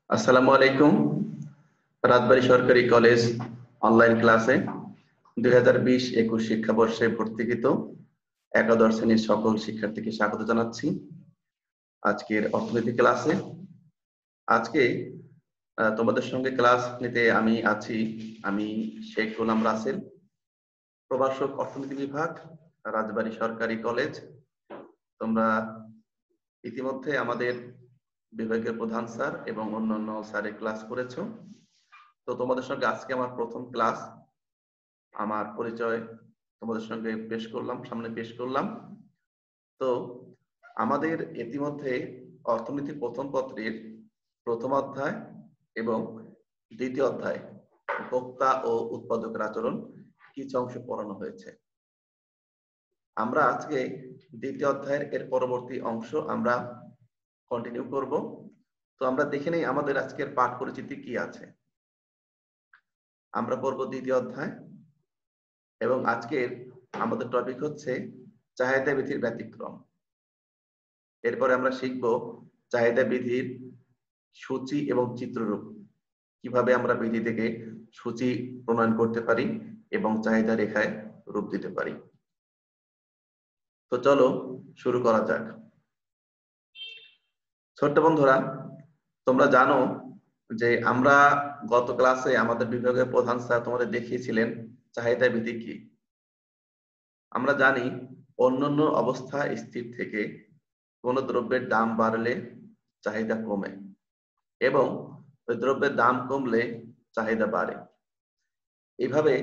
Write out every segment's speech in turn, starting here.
আসসালামু আলাইকুম। রাজবাড়ী সরকারি কলেজ অনলাইন ক্লাসে 2020-21 শিক্ষাবর্ষে ভর্তিকৃত একাদশ শ্রেণীর সকল শিক্ষার্থীকে স্বাগত জানাচ্ছি আজকের অর্থনীতি ক্লাসে। আজকে তোমাদের সঙ্গে ক্লাস নিতে আমি আছি শেখ গোলাম রাসেল, প্রভাষক অর্থনীতি বিভাগ, রাজবাড়ী সরকারি কলেজ। তোমরা ইতিমধ্যে আমাদের বিভাগের প্রধান স্যার এবং অন্যান্য স্যারের ক্লাস করেছো। তো তোমাদের সঙ্গে আজকে আমার প্রথম ক্লাস, আমার পরিচয় তোমাদের সঙ্গে সামনে পেশ করলাম। তো আমাদের ইতিমধ্যে অর্থনীতি প্রথম পত্রের প্রথম অধ্যায় এবং দ্বিতীয় অধ্যায় ভোক্তা ও উৎপাদকের আচরণ কিছু অংশ পড়ানো হয়েছে। আমরা আজকে দ্বিতীয় অধ্যায়ের এর পরবর্তী অংশ আমরা কন্টিনিউ করব। তো আমরা দেখে নেই আমাদের আজকের পাঠ পরিচিতি কি আছে। আমরা পড়ব দ্বিতীয় অধ্যায় এবং আজকের আমাদের টপিক হচ্ছে চাহিদা বিধির ব্যতিক্রম। এরপরে আমরা শিখব চাহিদা বিধির সূচি এবং চিত্ররূপ, কিভাবে আমরা বিধি থেকে সূচি প্রণয়ন করতে পারি এবং চাহিদা রেখায় রূপ দিতে পারি। তো চলো শুরু করা যাক। ছোট্ট বন্ধুরা, তোমরা জানো যে আমরা গত ক্লাসে আমাদের বিভাগের প্রধান স্যার তোমাদের দেখিয়েছিলেন চাহিদা বিধি কি। আমরা জানি অন্যান্য অবস্থা স্থির থেকে কোন দ্রব্যের দাম বাড়লে চাহিদা কমে এবং ওই দ্রব্যের দাম কমলে চাহিদা বাড়ে। এইভাবে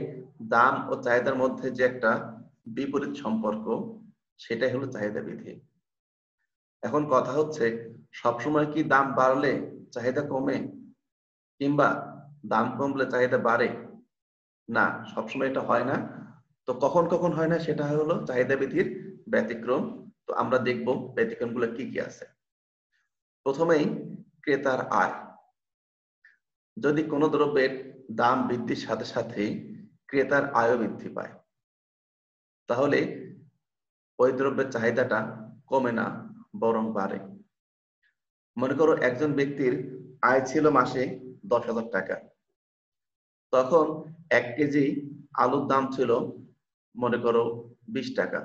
দাম ও চাহিদার মধ্যে যে একটা বিপরীত সম্পর্ক, সেটাই হলো চাহিদা বিধি। এখন কথা হচ্ছে, সবসময় কি দাম বাড়লে চাহিদা কমে কিংবা দাম কমলে চাহিদা বাড়ে? না, সবসময় এটা হয় না। তো কখন কখন হয় না সেটা হলো চাহিদা বিধির ব্যতিক্রম। তো আমরা দেখব ব্যতিক্রমগুলো কি কি আছে। প্রথমেই ক্রেতার আয়। যদি কোনো দ্রব্যের দাম বৃদ্ধির সাথে সাথে ক্রেতার আয়ও বৃদ্ধি পায়, তাহলে ওই দ্রব্যের চাহিদাটা কমে না, বরং বাড়ে। মনে করো একজন ব্যক্তির আয় ছিল মাসে 10,000 টাকা, তখন 1 কেজি আলুর দাম ছিল মনে করো 20 টাকা।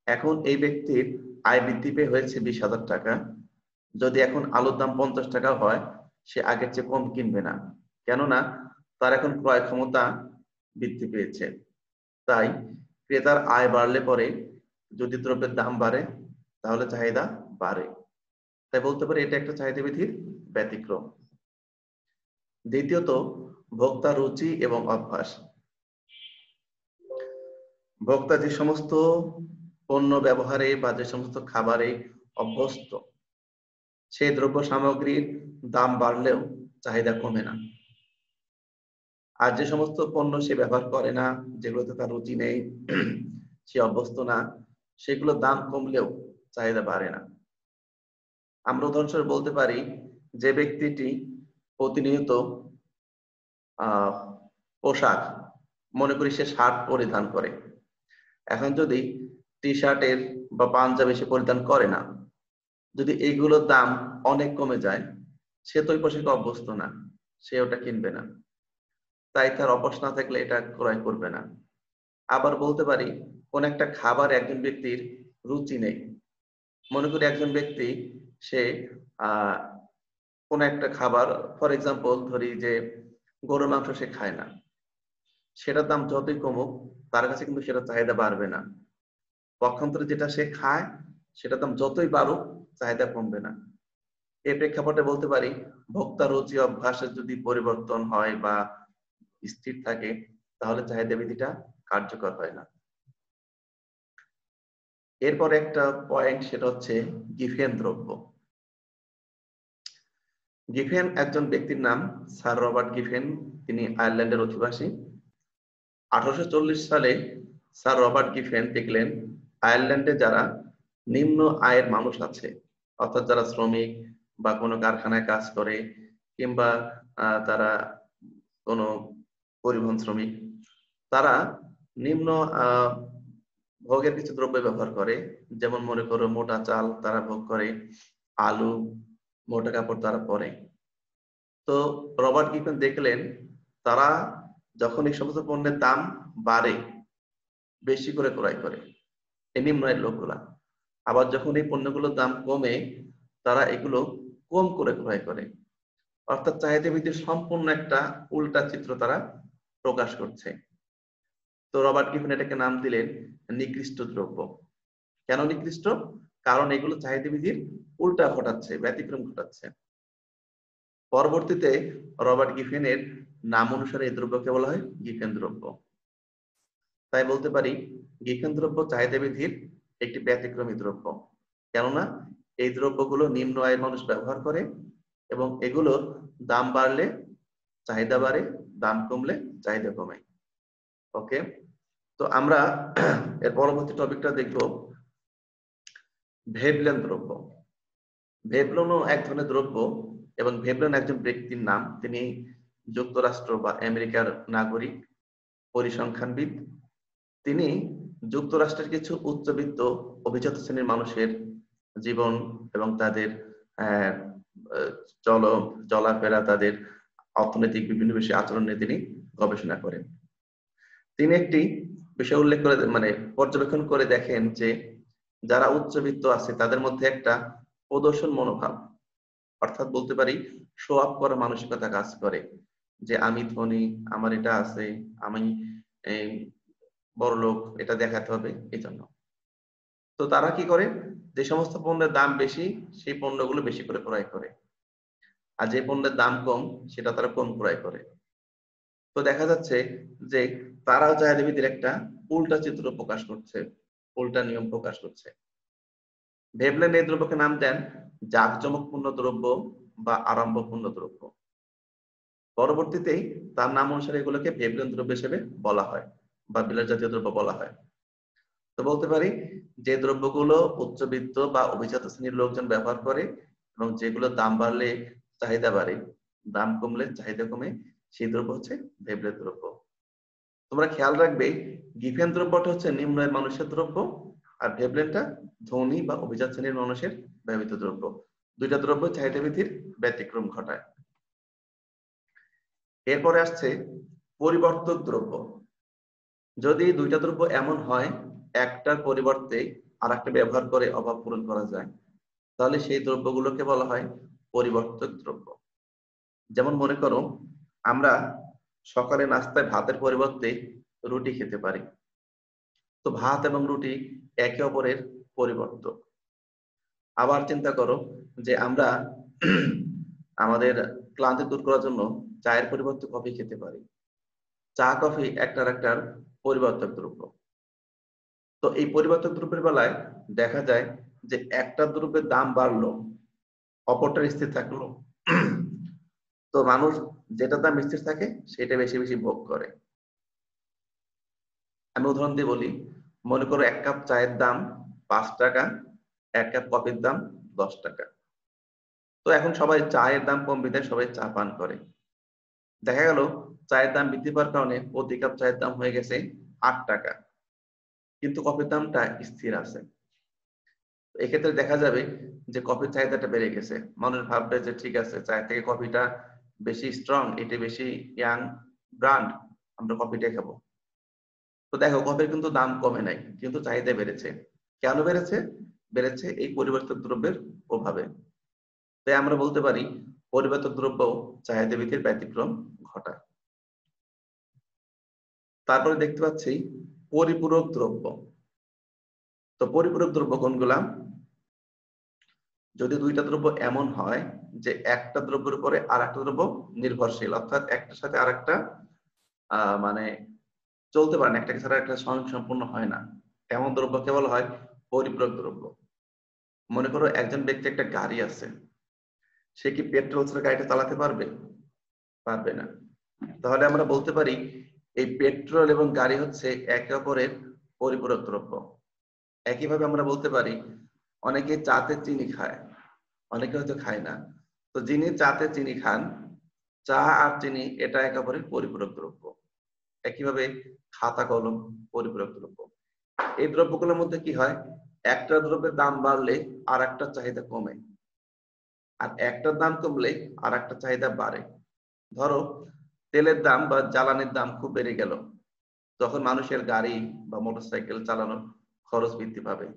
এখন এই ব্যক্তির আয় বৃদ্ধি পেয়ে হয়েছে 20,000 টাকা। যদি এখন আলুর দাম 50 টাকা হয়, সে আগের চেয়ে কম কিনবে না, কেননা তার এখন ক্রয় ক্ষমতা বৃদ্ধি পেয়েছে। তাই ক্রেতার আয় বাড়লে পরে যদি দ্রব্যের দাম বাড়ে তাহলে চাহিদা বাড়ে। তাই বলতে পারি এটা একটা চাহিদা বিধির ব্যতিক্রম। দ্বিতীয়ত ভোক্তা রুচি এবং অভ্যাস। ভোক্তা যে সমস্ত পণ্য ব্যবহারে বা যে সমস্ত খাবারে অভ্যস্ত, সেই দ্রব্য সামগ্রীর দাম বাড়লেও চাহিদা কমে না। আর যে সমস্ত পণ্য সে ব্যবহার করে না, যেগুলোতে তার রুচি নেই, সে অভ্যস্ত না, সেগুলোর দাম কমলেও চাহিদা বাড়ে না। আমরা উদাহরণস্বরূপ বলতে পারি, যে ব্যক্তিটি প্রতিনিয়ত পোশাক, মনে করি সে শার্ট পরিধান করে, এখন যদি টি শার্টের বা পাঞ্জাবি সে পরিধান করে না, যদি এইগুলোর দাম অনেক কমে যায়, সে তো ওই পোশাকে অভ্যস্ত না, সে ওটা কিনবে না। তাই তার অভ্যাস না থাকলে এটা ক্রয় করবে না। আবার বলতে পারি, কোন একটা খাবার একজন ব্যক্তির রুচি নেই। মনে করি একজন ব্যক্তি সে কোন একটা খাবার, ফর এক্সাম্পল ধরি যে গরুর মাংস সে খায় না, সেটার দাম যতই কমুক তার কাছে কিন্তু সেটা চাহিদা বাড়বে না। পক্ষান্তরে যেটা সে খায় সেটার দাম যতই বাড়ুক চাহিদা কমবে না। এই প্রেক্ষাপটে বলতে পারি, ভোক্তা রুচি অভ্যাসের যদি পরিবর্তন হয় বা স্থির থাকে, তাহলে চাহিদা বিধিটা কার্যকর হয় না। এরপর একটা পয়েন্ট, সেটা হচ্ছে গিফেন দ্রব্য। গিফেন একজন ব্যক্তির নাম, স্যার রবার্ট গিফেন। তিনি আয়ারল্যান্ডের অধিবাসী। 1840 সালে স্যার রবার্ট গিফেন দেখলেন আয়ারল্যান্ডে যারা নিম্ন আয়ের মানুষ আছে, অর্থাৎ যারা শ্রমিক বা কোনো কারখানায় কাজ করে কিংবা তারা কোনো পরিবহন শ্রমিক, তারা নিম্ন ভোগের কিছু দ্রব্য ব্যবহার করে। যেমন মনে করো মোটা চাল তারা ভোগ করে, আলু, মোটা কাপড় তারা পরে। তো রবার্ট গিফেন দেখলেন তারা যখন এই সমস্ত পণ্যের দাম বাড়ে বেশি করে ক্রয় করে এই নিম্ন আয়ের লোকগুলা, আবার যখন এই পণ্যগুলোর দাম কমে তারা এগুলো কম করে ক্রয় করে। অর্থাৎ চাহিদা বৃদ্ধির সম্পূর্ণ একটা উল্টা চিত্র তারা প্রকাশ করছে। তো রবার্ট গিফেন এটাকে নাম দিলেন নিকৃষ্ট দ্রব্য। কেন নিকৃষ্ট? কারণ এগুলো চাহিদা বৃদ্ধির উল্টা ঘটাচ্ছে, ব্যতিক্রম ঘটাচ্ছে। পরবর্তীতে রবার্ট গিফেনের নাম অনুসারে এই দ্রব্যকে বলা হয় গিফেন দ্রব্য। তাই বলতে পারি গিফেন দ্রব্য চাহিদা বৃদ্ধির একটি ব্যতিক্রমী দ্রব্য, কেননা এই দ্রব্যগুলো নিম্ন আয়ের মানুষ ব্যবহার করে এবং এগুলোর দাম বাড়লে চাহিদা বাড়ে, দাম কমলে চাহিদা কমে। ওকে, তো আমরা এর পরবর্তী টপিকটা দেখব ভেবলেন দ্রব্য। ভেবলনও এক ধরনের দ্রব্য এবং ভেবলেন একজন ব্যক্তির নাম। তিনি যুক্তরাষ্ট্র বা আমেরিকার নাগরিক, পরিসংখ্যানবিদ। তিনি যুক্তরাষ্ট্রের কিছু উচ্চবিত্ত অভিজাত শ্রেণীর মানুষের জীবন এবং তাদের চলাফেরা, তাদের অর্থনৈতিক বিভিন্ন বিষয়ে আচরণ নিয়ে তিনি গবেষণা করেন। তিনি একটি বিষয় উল্লেখ করে পর্যবেক্ষণ করে দেখেন যে যারা উচ্চবিত্ত আছে তাদের মধ্যে একটা প্রদর্শন মনোভাব, অর্থাৎ বলতে পারি শো আপ করার মানসিকতা কাজ করে, যে আমি ধনী, আমার এটা আছে, আমি বড় লোক, এটা দেখাতে হবে এই জন্য। তো তারা কি করে, যে সমস্ত পণ্যের দাম বেশি সেই পণ্যগুলো বেশি করে ক্রয় করে, আর যে পণ্যের দাম কম সেটা তারা কম ক্রয় করে। তো দেখা যাচ্ছে যে তারাও চাহিদা বৃদ্ধির একটা উল্টা চিত্র প্রকাশ করছে, উল্টা নিয়ম প্রকাশ করছে। ভেবলেন এই দ্রব্যকে নাম দেন জাঁকজমকপূর্ণ দ্রব্য বা আড়ম্বরপূর্ণ দ্রব্য। পরবর্তীতে তার নাম অনুসারে এগুলোকে ভেবলেন দ্রব্য হিসেবে বলা হয় বা বিলাস জাতীয় দ্রব্য বলা হয়। তো বলতে পারি যে দ্রব্যগুলো উচ্চবিত্ত বা অভিজাত শ্রেণীর লোকজন ব্যবহার করে এবং যেগুলো দাম বাড়লে চাহিদা বাড়ে, দাম কমলে চাহিদা কমে, সেই দ্রব্য হচ্ছে ভেবলেন দ্রব্য। তোমরা খেয়াল রাখবে গিফেন দ্রব্যটা হচ্ছে নিম্ন আয়ের মানুষের দ্রব্য আর ভেবলেনটা ধনী বা অভিজাত শ্রেণীর মানুষের ব্যবহৃত দ্রব্য। দুইটা দ্রব্য চাহিদা বৃদ্ধির ব্যতিক্রম ঘটায়। এরপরে আসছে পরিবর্তক দ্রব্য। যদি দুইটা দ্রব্য এমন হয় একটার পরিবর্তে আর একটা ব্যবহার করে অভাব পূরণ করা যায়, তাহলে সেই দ্রব্যগুলোকে বলা হয় পরিবর্তক দ্রব্য। যেমন মনে করো আমরা সকালে নাস্তায় ভাতের পরিবর্তে রুটি খেতে পারি। তো ভাত এবং রুটি একে অপরের পরিবর্তক। আবার চিন্তা করো যে আমরা আমাদের ক্লান্তি দূর করার জন্য চায়ের পরিবর্তে কফি খেতে পারি। চা কফি একটার পরিবর্তক দ্রব্য। তো এই পরিবর্তক দ্রব্যের বেলায় দেখা যায় যে একটা দ্রব্যের দাম বাড়লো, অপরটা স্থির থাকলো, তো মানুষ যেটা দাম স্থির থাকে সেটা বেশি বেশি ভোগ করে। আমি উদাহরণ দিয়ে বলি, মনে করো এক কাপ চায়ের দাম 5 টাকা, এক কাপ কফির দাম 10 টাকা। তো এখন সবাই চায়ের দাম কম বিধায় সবাই চা পান করে। দেখা গেল চায়ের দাম বৃদ্ধি পাওয়ার কারণে প্রতি কাপ চায়ের দাম হয়ে গেছে 8 টাকা, কিন্তু কফির দামটা স্থির আছে। এক্ষেত্রে দেখা যাবে যে কফির চাহিদাটা বেড়ে গেছে। মানুষ ভাববে যে ঠিক আছে, চায়ের থেকে কফিটা বেশি স্ট্রং, এটা বেশি ইয়াং ব্র্যান্ড, আমরা কফিটা খাবো। তো দেখো কফির কিন্তু দাম কমে নাই, কিন্তু চাহিদা বেড়েছে। কেন বেড়েছে? বেড়েছে এই পরিবর্তক দ্রব্যের প্রভাবে। তাই আমরা বলতে পারি পরিবর্তক দ্রব্য চাহিদা বৃদ্ধির ব্যতিক্রম ঘটায়। তারপরে দেখতে পাচ্ছি পরিপূরক দ্রব্য। তো পরিপূরক দ্রব্য কোনগুলা? যদি দুইটা দ্রব্য এমন হয় যে একটা দ্রব্যের উপরে আর একটা দ্রব্য নির্ভরশীল, অর্থাৎ একটার সাথে আর একটা মানে চলতে পারে না, একটাকে ছাড়া একটা সম্পূর্ণ হয় না, এমন দ্রব্যকে বলা হয় পরিপূরক দ্রব্য। মনে করো একজন ব্যক্তি একটা গাড়ি আছে, সে কি পেট্রোল ছাড়া গাড়িটা চালাতে পারবে? পারবে না। তাহলে আমরা বলতে পারি এই পেট্রোল এবং গাড়ি হচ্ছে একে অপরের পরিপূরক দ্রব্য। একইভাবে আমরা বলতে পারি অনেকে চাতে চিনি খায়, অনেকে হয়তো খায় না। তো যিনি চাতে চিনি খান, চা আর চিনি এটা একে অপরের পরিপূরক দ্রব্য। একইভাবে খাতা কলম পরিপূরক দ্রব্য। এই দ্রব্যগুলোর মধ্যে কি হয়, একটা দ্রব্যের দাম বাড়লে আর একটা চাহিদা কমে, আর একটার দাম কমলে আর একটা চাহিদা বাড়ে। ধরো তেলের দাম বা জ্বালানির দাম খুব বেড়ে গেল, তখন মানুষের গাড়ি বা মোটরসাইকেল চালানোর খরচ বৃদ্ধি পাবে,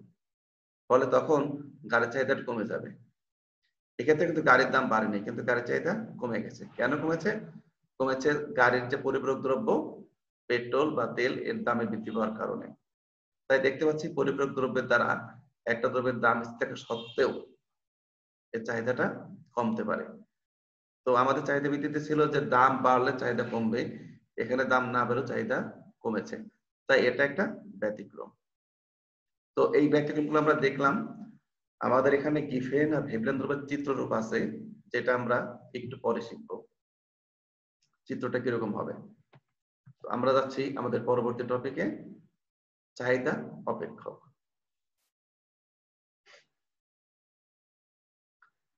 ফলে তখন গাড়ির চাহিদা কমে যাবে। এক্ষেত্রে কিন্তু গাড়ির দাম বাড়েনি, কিন্তু গাড়ির চাহিদা কমে গেছে। কেন কমেছে? কমেছে গাড়ির যে পরিপূরক দ্রব্য পেট্রোল বা তেল এর দামে বৃদ্ধি পাওয়ার কারণে। তাই দেখতে পাচ্ছি পরিপূরক দ্রব্যের দ্বারা একটা দ্রব্যের দাম স্থির থাকা সত্ত্বেও এর চাহিদাটা কমতে পারে। তো আমাদের চাহিদা ভিত্তিতে ছিল যে দাম বাড়লে চাহিদা কমবে, এখানে দাম না বেড়েও চাহিদা কমেছে, তাই এটা একটা ব্যতিক্রম। তো এই ব্যতিক্রমগুলো আমরা দেখলাম। আমাদের এখানে গিফেন আর ভেবলেন দ্রব্যের চিত্ররূপ আছে, যেটা আমরা একটু পরে শিখবো চিত্রটা কিরকম হবে। তো আমরা যাচ্ছি আমাদের পরবর্তী টপিকে, চাহিদা অপেক্ষক।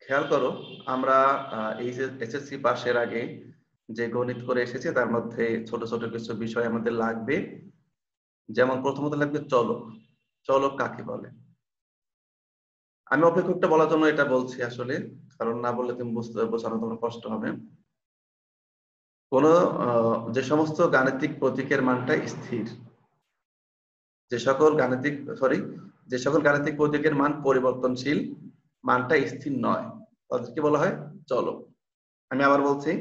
খেয়াল করো, আমরা এই যে এসএসসি পাশের আগে যে গণিত করে এসেছে তার মধ্যে ছোট ছোট কিছু বিষয় আমাদের লাগবে। যেমন প্রথমত লাগবে চলক। চলক কাকে বলে? আমি অপেক্ষকটা বলার জন্য এটা বলছি আসলে, কারণ না বললে তুমি বোঝানো তোমার কষ্ট হবে। কোন যে সমস্ত গাণিতিক প্রতীকের মানটা স্থির, যে সকল গাণিতিক প্রতীকের মান পরিবর্তনশীল, মানটা স্থির নয়, তাদেরকে বলা হয় চলক। আমি আবার বলছি,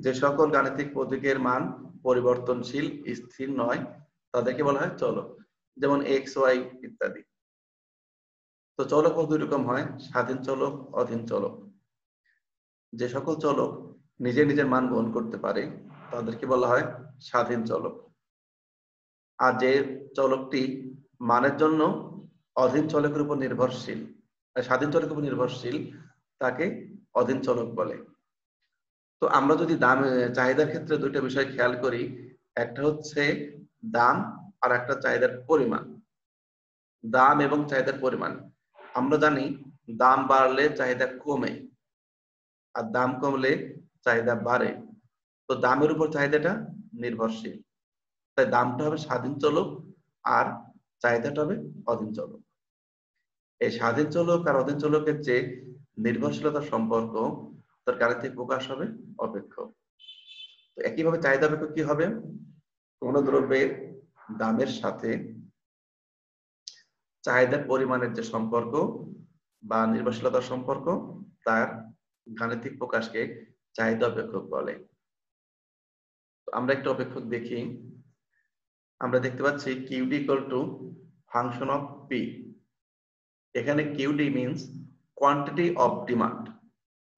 যে সকল গাণিতিক প্রতীকের মান পরিবর্তনশীল, স্থির নয়, তাদেরকে বলা হয় চলক। যেমন এক্স ওয়াই ইত্যাদি। তো চলক দুই রকম হয়, স্বাধীন চলক, অধীন চলক। যে সকল চলক নিজের নিজের মান গ্রহণ করতে পারে তাদেরকে বলা হয় স্বাধীন চলক। আর যে চলকটি মানের জন্য অধীন চলকের উপর নির্ভরশীল, স্বাধীন চলকের উপর নির্ভরশীল, তাকে অধীন চলক বলে। তো আমরা যদি দাম চাহিদার ক্ষেত্রে দুইটা বিষয় খেয়াল করি, একটা হচ্ছে দাম আর একটা চাহিদার পরিমাণ। দাম এবং চাহিদার পরিমাণ, আমরা জানি দাম বাড়লে চাহিদা কমে আর দাম কমলে চাহিদা বাড়ে। তো দামের উপর চাহিদাটা নির্ভরশীল, তাই দামটা হবে স্বাধীন চলক আর চাহিদাটা হবে অধীন চলক। এই স্বাধীন চলক আর অধীন চলকের যে নির্ভরশীলতার সম্পর্ক, তার গাণিতিক প্রকাশ হবে অপেক্ষক। তো একইভাবে চাহিদা অপেক্ষক কি হবে? কোন দ্রব্যের দামের সাথে চাহিদার পরিমাণের যে সম্পর্ক বা নির্ভরশীলতার সম্পর্ক, তার গাণিতিক প্রকাশকে চাহিদা অপেক্ষক বলে। আমরা একটা অপেক্ষক দেখি। আমরা দেখতে পাচ্ছি QD equal to function of P. এখানে QD means quantity of demand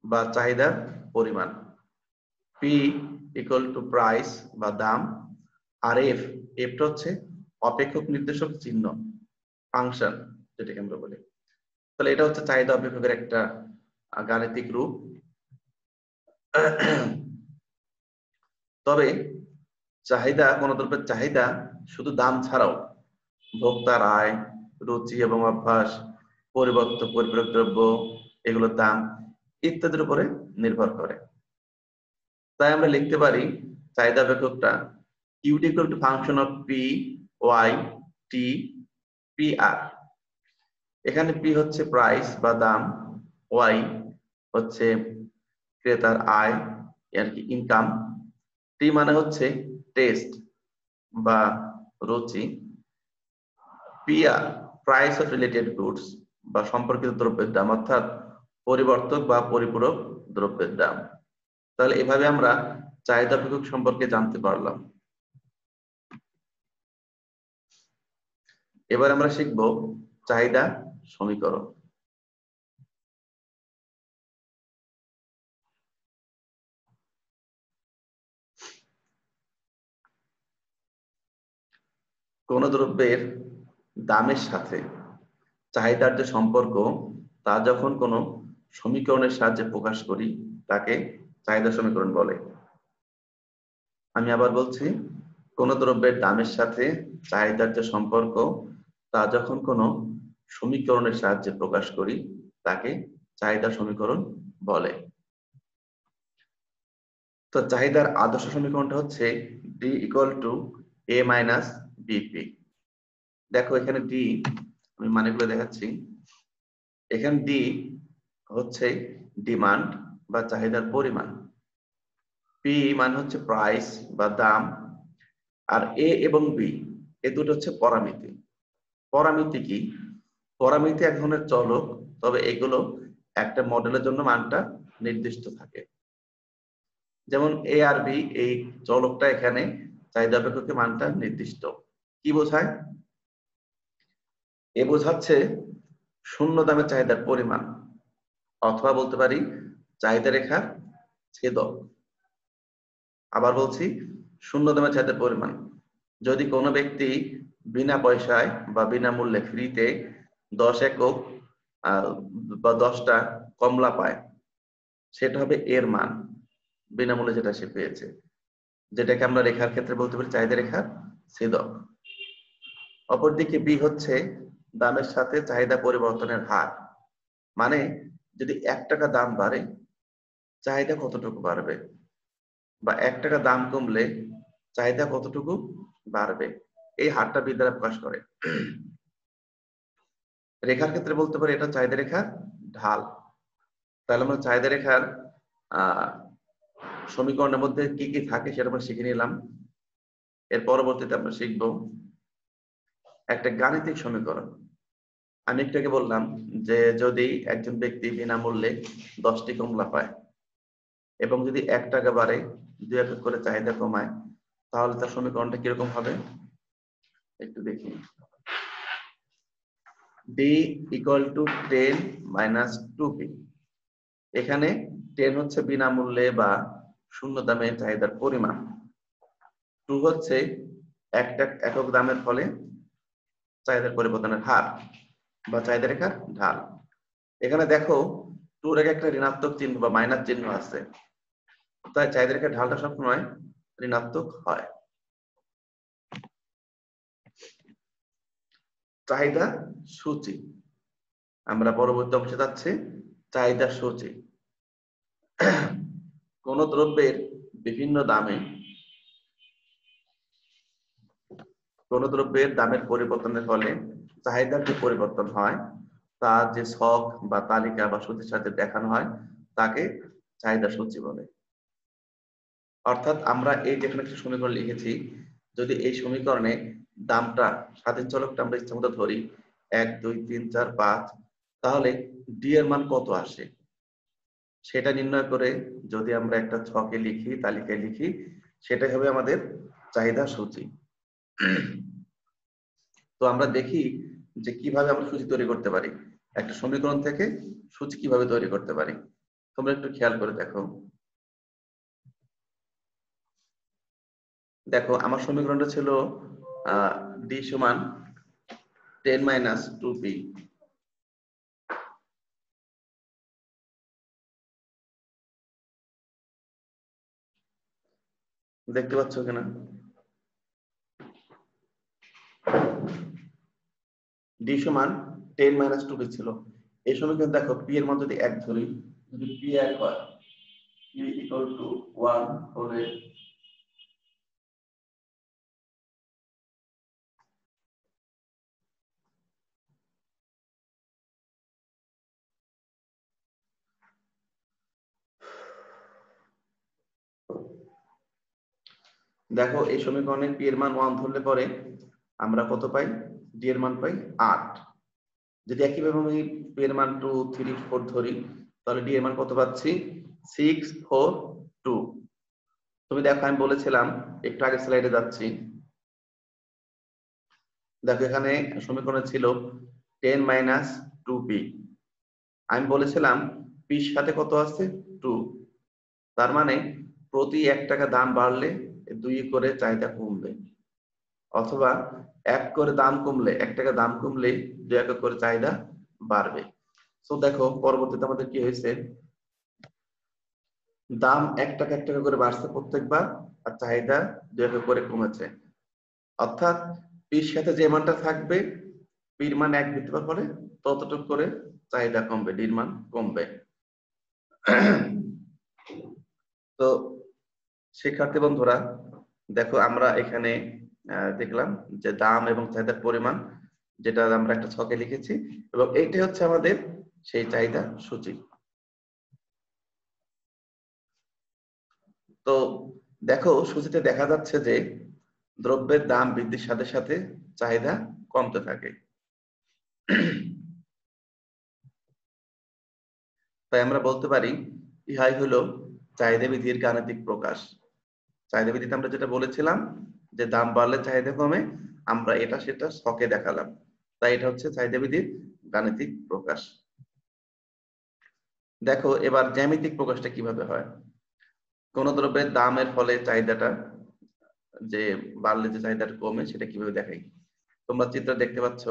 বা চাহিদার পরিমাণ, পি ইকুয়াল টু প্রাইস বা দাম, আর এফটা হচ্ছে অপেক্ষক নির্দেশক চিহ্ন, ফাংশন যেটাকে আমরা বলি। তাহলে এটা হচ্ছে চাহিদা অপেক্ষকের একটা গাণিতিক রূপ। তবে চাহিদা, কোন দ্রব্যের চাহিদা শুধু দাম ছাড়াও ভোক্তার আয়, রুচি এবং অভ্যাস, পরিপূরক দ্রব্য এগুলোর দাম ইত্যাদির উপরে নির্ভর করে। তাই আমরা লিখতে পারি চাহিদা অপেক্ষকটা QT equal to function of P Y T P R. এখানে পি হচ্ছে প্রাইস বা দাম, ওয়াই হচ্ছে ক্রেতার আয় আর কি ইনকাম, টি মানে হচ্ছে টেস্ট বা রুচি, P R price of related goods বা সম্পর্কিত দ্রব্যের দাম, অর্থাৎ পরিবর্তক বা পরিপূরক দ্রব্যের দাম। তাহলে এভাবে আমরা চাহিদা অপেক্ষক সম্পর্কে জানতে পারলাম। এবার আমরা শিখব চাহিদা সমীকরণ। কোন দ্রব্যের দামের সাথে চাহিদার যে সম্পর্ক, তা যখন কোনো সমীকরণের সাহায্যে প্রকাশ করি তাকে চাহিদা সমীকরণ বলে। আমি আবার বলছি, কোন দ্রব্যের দামের সাথে চাহিদার যে সম্পর্ক, তা যখন কোনো সমীকরণের সাহায্যে প্রকাশ করি তাকে চাহিদা সমীকরণ বলে। তো চাহিদার আদর্শ সমীকরণটা হচ্ছে D equal to A minus BP. দেখো এখানে ডি, আমি মানেগুলো দেখাচ্ছি। এখানে ডি হচ্ছে ডিমান্ড বা চাহিদার পরিমাণ, পি মানে হচ্ছে প্রাইস বা দাম, আর এ এবং বি এ দুটো হচ্ছে পরামিতি। পরামিতি কি? পরামিতি এক ধরনের চলক, তবে এগুলো একটা মডেলের জন্য মানটা নির্দিষ্ট থাকে। যেমন এ আর বি, এই চলকটা এখানে চাহিদা অপেক্ষকের মানটা নির্দিষ্ট। কি বোঝায়? এ বোঝাচ্ছে শূন্য দামের চাহিদার পরিমাণ, অথবা বলতে পারি চাহিদা রেখার ছেদক। আবার বলছি, শূন্য দামের চাহিদার পরিমাণ। যদি কোনো ব্যক্তি বিনা পয়সায় বা বিনামূল্যে ফ্রিতে 10 একক বা 10টা কমলা পায়, সেটা হবে এর মান, বিনামূল্যে যেটা সে পেয়েছে, যেটাকে আমরা রেখার ক্ষেত্রে বলতে পারি চাহিদা রেখার ছেদক। অপরদিকে বি হচ্ছে দামের সাথে চাহিদা পরিবর্তনের হার, মানে যদি 1 টাকা দাম বাড়ে চাহিদা কতটুকু বাড়বে, বা 1 টাকা দাম কমলে চাহিদা কতটুকু বাড়বে, এই হারটা বি দ্বারা প্রকাশ করে। রেখার ক্ষেত্রে বলতে পারি এটা চাহিদা রেখার ঢাল। তাহলে আমরা চাহিদা রেখার সমীকরণের মধ্যে কি কি থাকে সেটা আমরা শিখে নিলাম। এর পরবর্তীতে আমরা শিখব একটা গাণিতিক সমীকরণ। আমি একটু আগে বললাম যে যদি একজন ব্যক্তি বিনামূল্যে 10টি কমলা পায় এবং যদি 1 টাকা বাড়ে 2 একক করে চাহিদা কমায়, তাহলে তার সমীকরণটা কিরকম হবে একটু দেখি। D = 10 - 2p। এখানে 10 হচ্ছে বিনামূল্যে বা শূন্য দামে চাহিদার পরিমাণ, 2 হচ্ছে একটা একক দামের ফলে চাহিদার পরিবর্তনের হার বা চাহিদা রেখার ঢাল। এখানে দেখো 2 এর একটা ঋণাত্মক চিহ্ন বা মাইনাস চিহ্ন আছে, তাই চাহিদা রেখার ঢালটা সবসময় ঋণাত্মক হয়। চাহিদা সূচি, আমরা পরবর্তী অংশে যাচ্ছি। চাহিদা সূচি কোন দ্রব্যের বিভিন্ন দামে, কোন দ্রব্যের দামের পরিবর্তনের ফলে চাহিদার যে পরিবর্তন হয় তার যে ছক বা তালিকা বা সূচির সাথে দেখানো হয় তাকে চাহিদা সূচি বলে। অর্থাৎ আমরা এই যেখানে একটা সমীকরণ লিখেছি, যদি এই সমীকরণে দামটা স্বাধীন চলকটা আমরা ইচ্ছা মতো ধরি 1 2 3 4 5, তাহলে ডি এর মান কত আসে সেটা নির্ণয় করে যদি আমরা একটা ছকে লিখি, তালিকায় লিখি, সেটাই হবে আমাদের চাহিদা সূচি। তো আমরা দেখি যে কিভাবে আমরা সূচি তৈরি করতে পারি, একটা সমীকরণ থেকে সূচি কিভাবে তৈরি করতে পারি। তোমরা একটু খেয়াল করে দেখো। দেখো আমার সমীকরণটা ছিল d = 10 - 2p। দেখতে পাচ্ছ কিনা? d = 10 - 2p ছিল। এই সমীকরণ দেখো p এর মান যদি 1 ধরি, যদি p 1 হয়, p = 1 হলে দেখো এই সমীকরণে p এর মান 1 ধরলে পরে আমরা কত পাই? d এর মান পাই 8। যদি একইভাবে আমি p এর মান 2 3 4 ধরি, তাহলে d এর মান কত পাচ্ছি? 6 4 2। তুমি দেখো আমি বলেছিলাম, একটু আগে স্লাইডে যাচ্ছি, দেখো এখানে সমীকরণ ছিল 10 - 2p। আমি বলেছিলাম p এর সাথে কত আছে? 2। তার মানে প্রতি 1 টাকা দাম বাড়লে 2 করে চাহিদা কমবে, অথবা 1 করে দাম কমলে, 1 টাকা দাম কমলে 2 একক করে চাহিদা বাড়বে। তো দেখো পরবর্তীতে আমাদের কি হয়েছে, দাম 1 টাকা 1 টাকা করে বাড়ছে প্রত্যেকবার, আর চাহিদা 2 একক করে কমেছে। অর্থাৎ পির সাথে যে মানটা থাকবে, পির মান 1 বৃদ্ধি পাওয়ার ফলে ততটুকু করে চাহিদা কমবে, ডির মান কমবে। তো শিক্ষার্থী বন্ধুরা দেখো আমরা এখানে দেখলাম যে দাম এবং চাহিদার পরিমাণ, যেটা আমরা একটা ছকে লিখেছি, এবং এইটাই হচ্ছে আমাদের সেই চাহিদা সূচি। তো তো দেখো সূচিতে দেখা যাচ্ছে যে দ্রব্যের দাম বৃদ্ধির সাথে সাথে চাহিদা কমতে থাকে। তাই আমরা বলতে পারি ইহাই হলো চাহিদা বৃদ্ধির গাণিতিক প্রকাশ। চাহিদা বৃদ্ধিতে আমরা যেটা বলেছিলাম যে দাম বাড়লে চাহিদা কমে, আমরা এটা সেটা ছকে দেখালাম। তাই এটা হচ্ছে চাহিদা বৃদ্ধির গাণিতিক প্রকাশ। দেখো এবার জ্যামিতিক প্রকাশটা কিভাবে হয়। কোন দ্রব্যের দামের ফলে চাহিদাটা যে বাড়লে যে চাহিদাটা কমে সেটা কিভাবে দেখাই। তোমরা চিত্র দেখতে পাচ্ছ,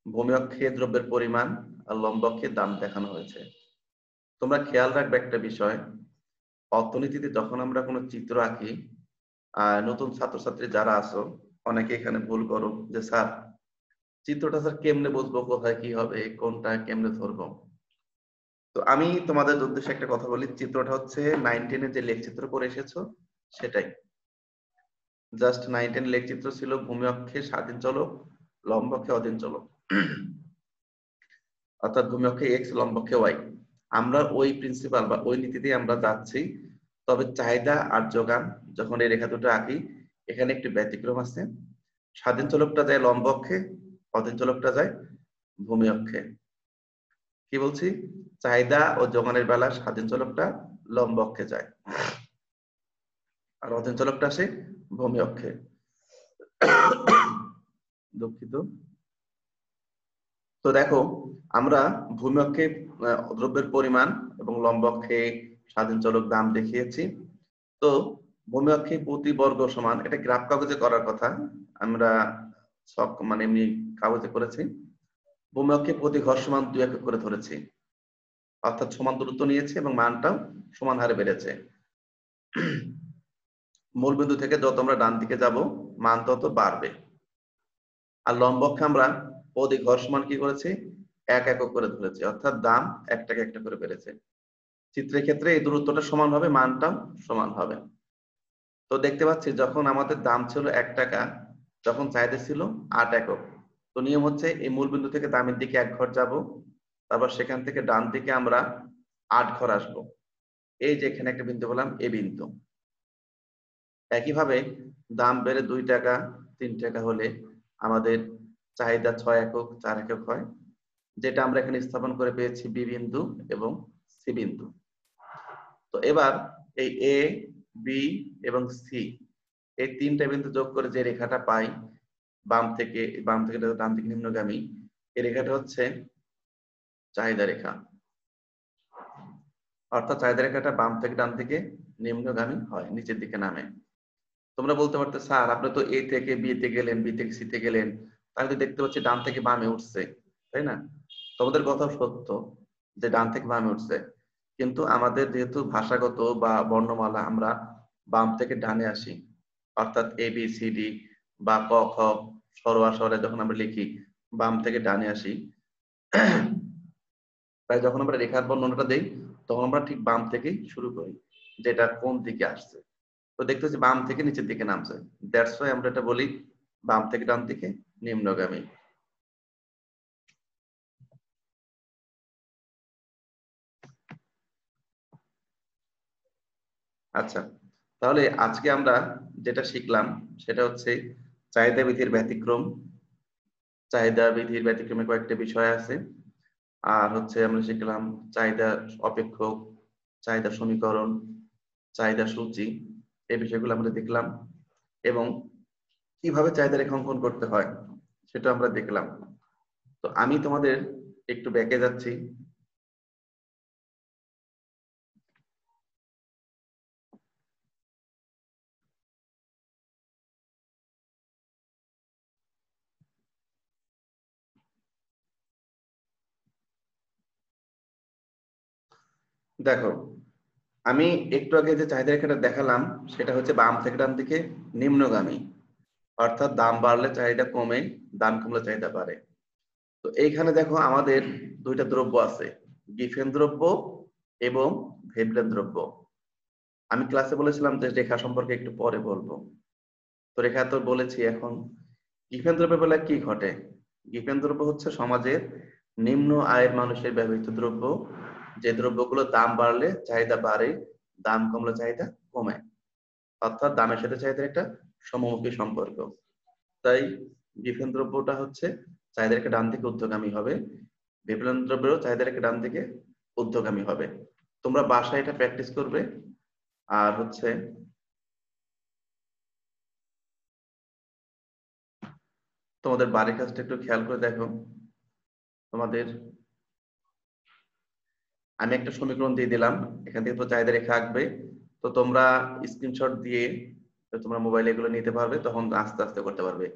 ভূমি অক্ষে দ্রব্যের পরিমাণ আর লম্ব অক্ষে দাম দেখানো হয়েছে। তোমরা খেয়াল রাখবে একটা বিষয়, অর্থনীতিতে যখন আমরা কোনো চিত্র আঁকি, নতুন ছাত্রছাত্রী যারা আছো অনেকে এখানে ভুল করো যে স্যার চিত্রটা স্যার কেমনে বুঝবো, কোথায় কি হবে, কোনটা কেমনে ধরবো। তো আমি তোমাদের উদ্দেশ্যে একটা কথা বলি, চিত্রটা হচ্ছে 9-10 যে লেখচিত্র করে এসেছো সেটাই। জাস্ট 9-10 লেখচিত্র ছিল ভূমি অক্ষে স্বাধীন চলক, লম্ব অক্ষে অধীন চলক, অর্থাৎ ভূমি অক্ষে এক্স, লম্ব অক্ষে ওয়াই। আমরা ওই প্রিন্সিপাল বা ওই নীতিতে আমরা যাচ্ছি। তবে চাহিদা আর যোগান যখন এই রেখা দুটো আঁকি, এখানে একটি ব্যতিক্রম আছে। স্বাধীন চলকটা যায় লম্ব অক্ষে, অধীন চলকটা যায় ভূমি অক্ষে। কি বলছি, চাহিদা ও যোগানের বেলা স্বাধীন চলকটা লম্ব অক্ষে যায় আর অধীন চলকটা আসে ভূমি অক্ষে। দুঃখিত। তো দেখো আমরা ভূমি অক্ষে দ্রব্যের পরিমাণ এবং লম্ব অক্ষে স্বাধীন চলক দাম দেখিয়েছি। তো ভূমি অক্ষে প্রতি বর্গ সমান, এটা গ্রাফ কাগজে করার কথা, আমরা সব মানে এমনি কাগজে করেছি। ভূমি অক্ষে প্রতি ঘর সমান 2 একক করে ধরেছি, অর্থাৎ সমান দূরত্ব নিয়েছে এবং মানটাও সমান হারে বেড়েছে। মূল বিন্দু থেকে যত আমরা ডান দিকে যাব মান তত বাড়বে। আর লম্ব অক্ষে আমরা প্রতি ঘর সমান কি করেছি, 1 একক করে ধরেছি, অর্থাৎ দাম 1 টাকা 1 টাকা করে বেড়েছে। চিত্রের ক্ষেত্রে এই দূরত্বটা সমান হবে, মানটাও সমান হবে। তো দেখতে পাচ্ছি যখন আমাদের দাম ছিল 1 টাকা, তখন চাহিদা ছিল 8 একক। তো নিয়ম হচ্ছে এই মূল বিন্দু থেকে দামের দিকে 1 ঘর যাব, তারপর সেখান থেকে ডান দিকে আমরা 8 ঘর আসব। এই যে এখানে একটা বিন্দু বললাম, এই বিন্দু। একইভাবে দাম বেড়ে 2 টাকা 3 টাকা হলে আমাদের চাহিদা 6 একক 4 একক হয়, যেটা আমরা এখানে স্থাপন করে পেয়েছি বি বিন্দু এবং সি বিন্দু। তো এবার এই এ, বি এবং সি এই 3টা বিন্দু যোগ করে যে রেখাটা পাই বাম থেকে ডান দিকে নিম্নগামী, এই রেখাটা হচ্ছে চাহিদা রেখা। অর্থাৎ চাহিদা রেখাটা বাম থেকে ডান দিকে নিম্নগামী হয়, নিচের দিকে নামে। তোমরা বলতে পারতে স্যার আপনি তো এ থেকে বি তে গেলেন, বি থেকে সি তে গেলেন, তাহলে দেখতে পাচ্ছি ডান থেকে বামে উঠছে, তাই না? তোমাদের কথা সত্য যে ডান থেকে বামে উঠছে, কিন্তু আমাদের যেহেতু ভাষাগত বা বর্ণমালা আমরা বাম থেকে ডানে আসি, অর্থাৎ এ বি সি ডি বা ক খ সরোয়া সরে যখন আমরা লিখি বাম থেকে ডানে আসি, তাই যখন আমরা রেখার বর্ণনাটা দেই তখন আমরা ঠিক বাম থেকেই শুরু করি, যেটা কোন দিকে আসছে। তো দেখতে পাচ্ছি বাম থেকে নিচের দিকে নামছে, দ্যাটস ওয়াই আমরা এটা বলি বাম থেকে ডান দিকে নিম্নগামী। আচ্ছা, তাহলে আজকে আমরা যেটা শিখলাম সেটা হচ্ছে চাহিদা বিধির ব্যতিক্রম। চাহিদা বিধির ব্যতিক্রমে কয়েকটা বিষয় আছে, আর হচ্ছে আমরা শিখলাম চাহিদা অপেক্ষক, চাহিদা সমীকরণ, চাহিদা সূচি, এই বিষয়গুলো আমরা দেখলাম এবং কিভাবে চাহিদা রেখা অঙ্কন করতে হয় সেটা আমরা দেখলাম। তো আমি তোমাদের একটু ব্যাকে যাচ্ছি। দেখো আমি একটু আগে যে চাহিদা রেখাটা দেখালাম সেটা হচ্ছে বাম থেকে ডান দিকে নিম্নগামী, অর্থাৎ দাম বাড়লে চাহিদা কমে, দাম কমলে চাহিদা বাড়ে। তো এইখানে দেখো আমাদের 2টা দ্রব্য আছে, গিফেন দ্রব্য এবং ভেবলেন দ্রব্য। আমি ক্লাসে বলেছিলাম যে রেখা সম্পর্কে একটু পরে বলবো। তো রেখা তো বলেছি, এখন গিফেন দ্রব্যের বেলায় কি ঘটে। গিফেন দ্রব্য হচ্ছে সমাজের নিম্ন আয়ের মানুষের ব্যবহৃত দ্রব্য, যে দ্রব্যগুলো দাম বাড়লে চাহিদা বাড়ে, দাম কমলে চাহিদা কমে, অর্থাৎ দামের সাথে চাহিদার একটা সমমুখী সম্পর্ক। তাই বিপণন দ্রব্যটা হচ্ছে চাহিদা রেখা ডান দিকে ঊর্ধ্বগামী হবে, বিপণন দ্রব্যেরও চাহিদা রেখা ডান দিকে ঊর্ধ্বগামী হবে। তোমরা বাসায় এটা প্র্যাকটিস করবে। আর হচ্ছে তোমাদের বাড়ির কাজটা একটু খেয়াল করে দেখো। তোমাদের আমি একটা সমীকরণ দিয়ে দিলাম, এখান থেকে তো চাহিদা রেখা আঁকবে। তো তোমরা স্ক্রিনশট দিয়ে তোমরা মোবাইলে এগুলো নিতে পারবে, তখন আস্তে আস্তে করতে পারবে,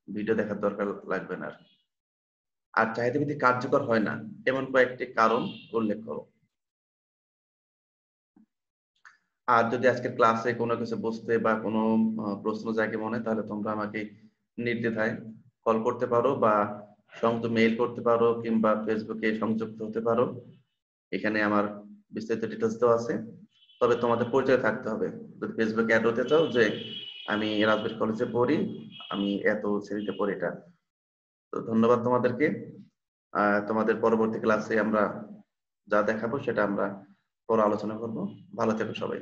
ভিডিও দেখার দরকার লাগবে না। আর চাহিদা ভিত্তিক কার্যকর হয় না এমন কয়েকটি কারণ উল্লেখ করো। আর যদি আজকের ক্লাসে কোনো কিছু বুঝতে বা কোনো প্রশ্ন জাগে মনে, তাহলে তোমরা আমাকে নির্দ্বিধায় কল করতে পারো বা সংযুক্ত মেইল করতে পারো কিংবা ফেসবুকে সংযুক্ত হতে পারো। এখানে আমার বিস্তারিত ডিটেলস দেওয়া আছে। তবে তোমাদের পরিচয় থাকতে হবে। যদি ফেসবুকে অ্যাড হতে চাও যে আমি রাজবাড়ী কলেজে পড়ি, আমি এত শ্রেণীতে পড়ি, এটা। তো ধন্যবাদ তোমাদেরকে। তোমাদের পরবর্তী ক্লাসে আমরা যা দেখাবো সেটা আমরা পরে আলোচনা করব। ভালো থেকো সবাই।